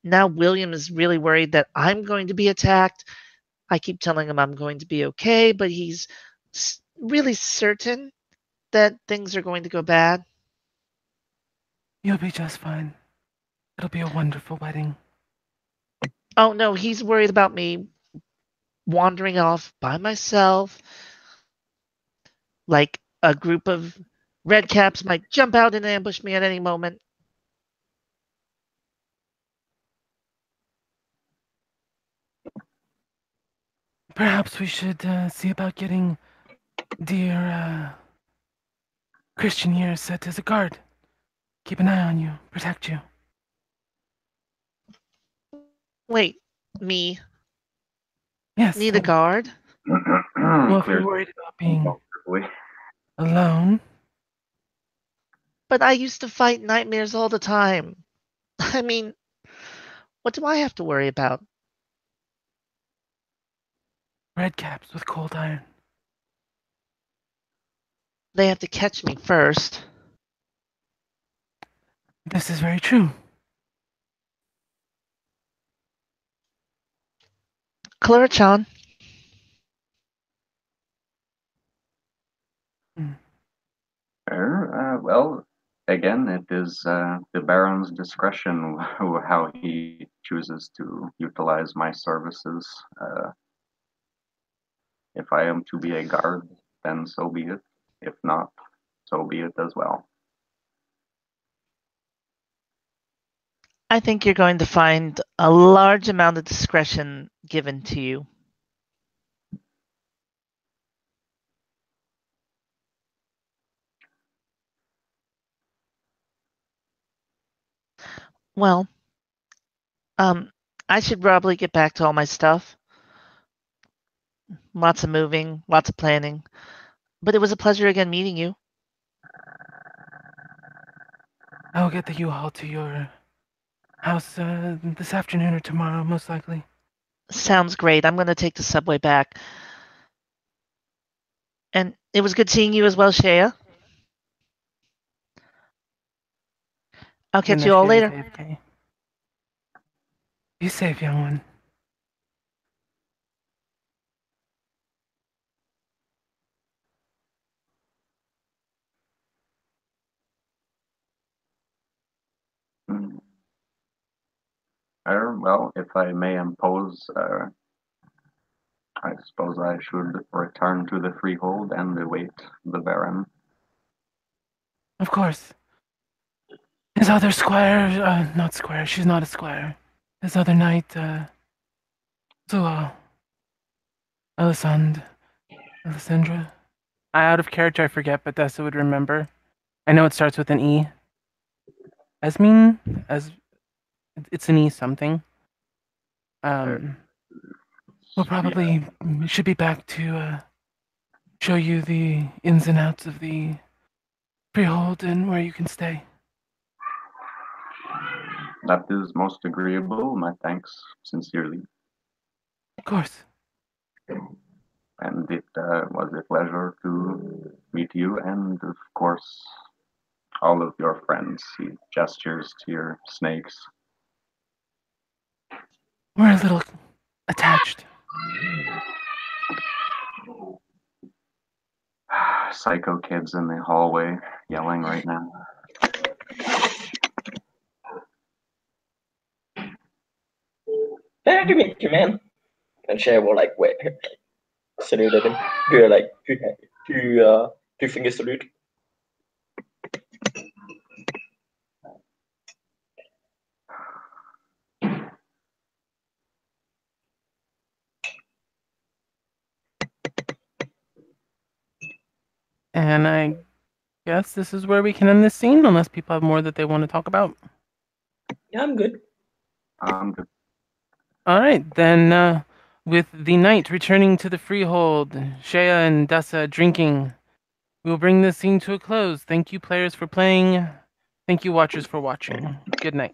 now William is really worried that I'm going to be attacked. I keep telling him I'm going to be okay, but he's really certain that things are going to go bad. You'll be just fine. It'll be a wonderful wedding. Oh no, he's worried about me wandering off by myself. Like a group of red caps might jump out and ambush me at any moment. Perhaps we should see about getting dear Christian here set as a guard. Keep an eye on you, protect you. Wait, me Yes. need a guard? Well, if you're Clears worried about being comfortably. alone, But I used to fight nightmares all the time. I mean, what do I have to worry about? red caps with cold iron. They have to catch me first. This is very true. Clara-chan, Well, again, it is the Baron's discretion how he chooses to utilize my services. If I am to be a guard, then so be it. If not, so be it as well. I think you're going to find a large amount of discretion given to you. Well, I should probably get back to all my stuff. Lots of moving, lots of planning. But it was a pleasure again meeting you. I will get the U-Haul to your house this afternoon or tomorrow, most likely. Sounds great. I'm going to take the subway back. And it was good seeing you as well, Shea. I'll Even catch though you all she is later. AFK. Be safe, young one. Hmm. Well, if I may impose, I suppose I should return to the freehold and await the Baron. Of course. His other squire, not squire, she's not a squire. His other knight, so, Alessandra. Out of character, I forget, but Dessa would remember. I know it starts with an E. Esmeen? It's an E something. We'll probably should be back to show you the ins and outs of the freehold and where you can stay. That is most agreeable. My thanks sincerely. Of course. And it was a pleasure to meet you and, of course, all of your friends. He gestures to your snakes. We're a little attached. psycho kids in the hallway yelling right now. Nice to meet you, man. And Shay will like wait, salute him, do like two finger salute. And I guess this is where we can end this scene, unless people have more that they want to talk about. Yeah, I'm good. Good. All right, then, with the night returning to the freehold, Shea and Dessa drinking, we'll bring this scene to a close. Thank you, players, for playing. Thank you, watchers, for watching. Good night.